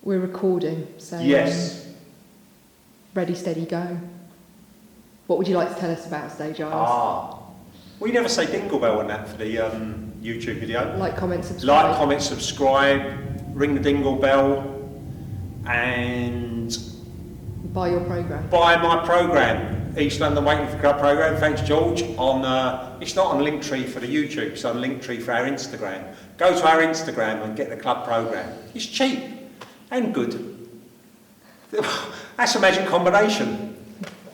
We're recording, so Yes. Ready, steady, go. What would you like to tell us about today, Giles? We never say dingle bell on that for the YouTube video. Like, comment, subscribe. Like, comment, subscribe, ring the dingle bell, and Buy your programme. buy my programme, East London Waiting for Club programme. Thanks, George. It's not on Linktree for the YouTube, it's on Linktree for our Instagram. Go to our Instagram and get the club programme. It's cheap and good. That's a magic combination.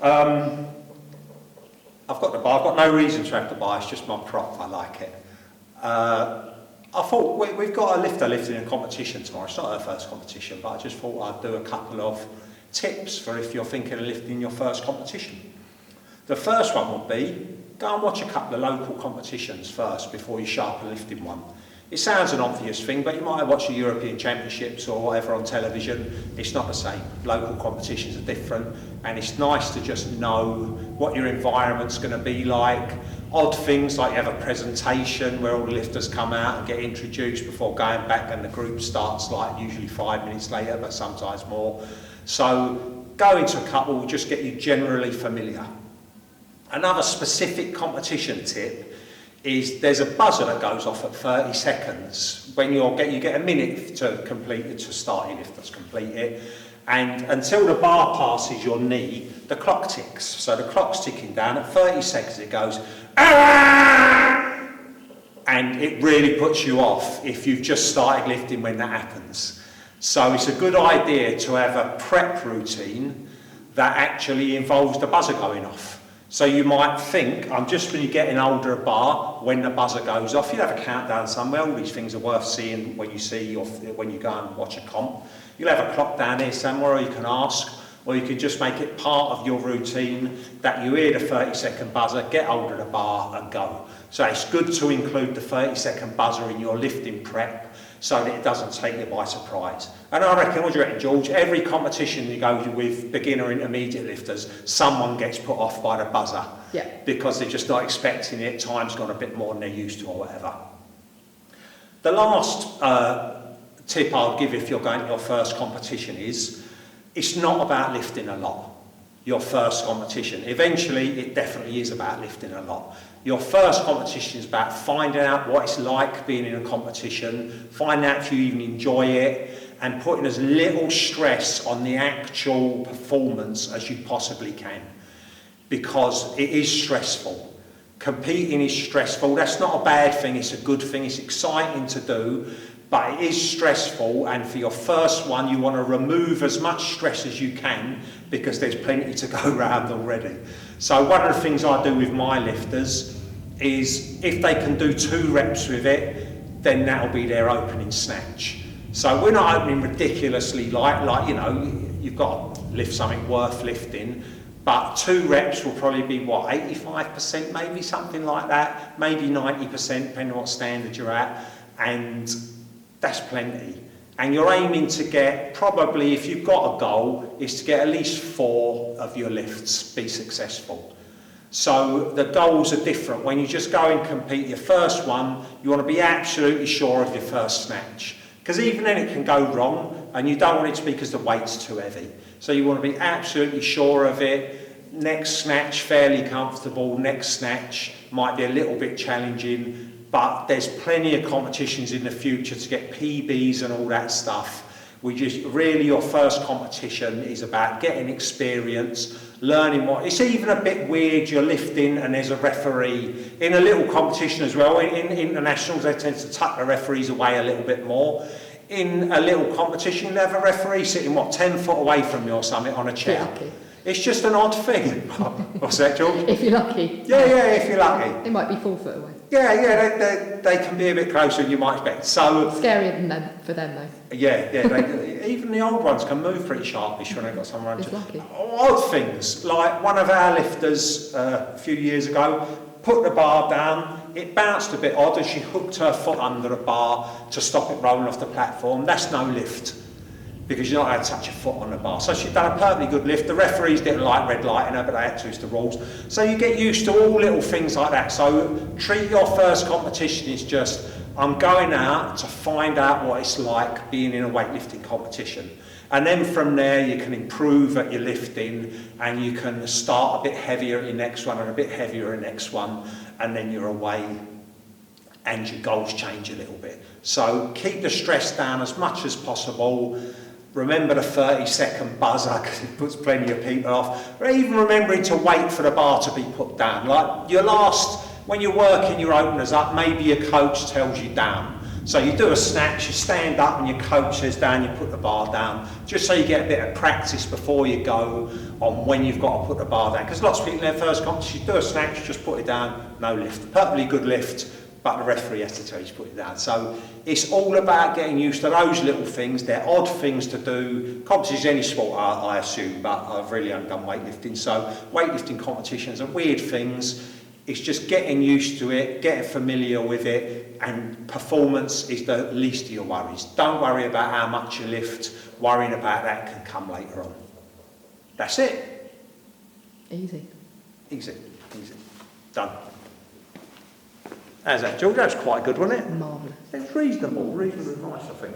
I've got the bar. I've got no reason to have to buy. It's just my prop. I like it. I thought we've got a lifter lifting in a competition tomorrow. It's not her first competition, but I just thought I'd do a couple of tips for if you're thinking of lifting your first competition. The first one would be go and watch a couple of local competitions first before you sharpen lifting one. It sounds an obvious thing, but you might watch the European Championships or whatever on television. It's not the same. Local competitions are different, and it's nice to just know what your environment's going to be like. Odd things like you have a presentation where all the lifters come out and get introduced before going back, and the group starts like usually 5 minutes later, but sometimes more. So going to a couple will just get you generally familiar. Another specific competition tip is there's a buzzer that goes off at 30 seconds when you get a minute to complete it, to start your lift, let's complete it, and until the bar passes your knee, the clock ticks. So the clock's ticking down. At 30 seconds it goes, "Ah!" and it really puts you off if you've just started lifting when that happens. So it's a good idea to have a prep routine that actually involves the buzzer going off. So you might think, I'm just when you get an older bar, when the buzzer goes off, you'll have a countdown somewhere. All these things are worth seeing when you go and watch a comp. You'll have a clock down here somewhere, or you can ask, or you can just make it part of your routine that you hear the 30-second buzzer, get hold of the bar and go. So it's good to include the 30-second buzzer in your lifting prep so that it doesn't take you by surprise. And I reckon, what do you reckon, George? Every competition you go with beginner intermediate lifters, someone gets put off by the buzzer. Yeah. Because they're just not expecting it, time's gone a bit more than they're used to or whatever. The last tip I'll give if you're going to your first competition is, it's not about lifting a lot, your first competition. Eventually, it definitely is about lifting a lot. Your first competition is about finding out what it's like being in a competition, finding out if you even enjoy it, and putting as little stress on the actual performance as you possibly can. Because it is stressful. Competing is stressful. That's not a bad thing, it's a good thing, it's exciting to do, but it is stressful, and for your first one you want to remove as much stress as you can because there's plenty to go around already. So one of the things I do with my lifters is if they can do 2 reps with it, then that'll be their opening snatch. So we're not opening ridiculously like you know, you've got to lift something worth lifting, but 2 reps will probably be what, 85% maybe, something like that, maybe 90% depending on what standard you're at, and that's plenty. And you're aiming to get, probably if you've got a goal, is to get at least 4 of your lifts be successful. So the goals are different. When you just go and compete your first one, you want to be absolutely sure of your first snatch. Because even then it can go wrong, and you don't want it to be because the weight's too heavy. So you want to be absolutely sure of it. Next snatch, fairly comfortable. Next snatch might be a little bit challenging. But there's plenty of competitions in the future to get PBs and all that stuff. Really your first competition is about getting experience, learning it's even a bit weird, you're lifting and there's a referee. In a little competition as well, in internationals they tend to tuck the referees away a little bit more. In a little competition you have a referee sitting 10 foot away from you or something on a chair. It's just an odd thing. What's that, George? If you're lucky. Yeah, if you're lucky. They might be 4 foot away. Yeah, they can be a bit closer than you might expect. So scarier than them, for them though. Yeah, even the old ones can move pretty sharpish when they've got someone around. Lucky. Odd things, like one of our lifters a few years ago put the bar down, it bounced a bit odd as she hooked her foot under the bar to stop it rolling off the platform. That's no lift, because you're not allowed to touch your foot on the bar. So she'd done a perfectly good lift. The referees didn't like red lighting her, but they had to use the rules. So you get used to all little things like that. So treat your first competition as just I'm going out to find out what it's like being in a weightlifting competition. And then from there you can improve at your lifting and you can start a bit heavier at your next one and a bit heavier at your next one, and then you're away and your goals change a little bit. So keep the stress down as much as possible. Remember the 30-second buzzer, because it puts plenty of people off. Or even remembering to wait for the bar to be put down. Like your last, when you're working your openers up, maybe your coach tells you down. So you do a snatch, you stand up and your coach says down, you put the bar down, just so you get a bit of practice before you go on when you've got to put the bar down. Because lots of people in their first competition, do a snatch, just put it down, no lift. Perfectly good lift, but the referee has to tell you to put it down. So it's all about getting used to those little things. They're odd things to do. Competition is any sport, I assume, but I've really only done weightlifting. So weightlifting competitions are weird things. It's just getting used to it, getting familiar with it, and performance is the least of your worries. Don't worry about how much you lift. Worrying about that can come later on. That's it. Easy. Easy. Done. How's that, George? That was quite good, wasn't it? Marvellous. It's reasonably nice, I think.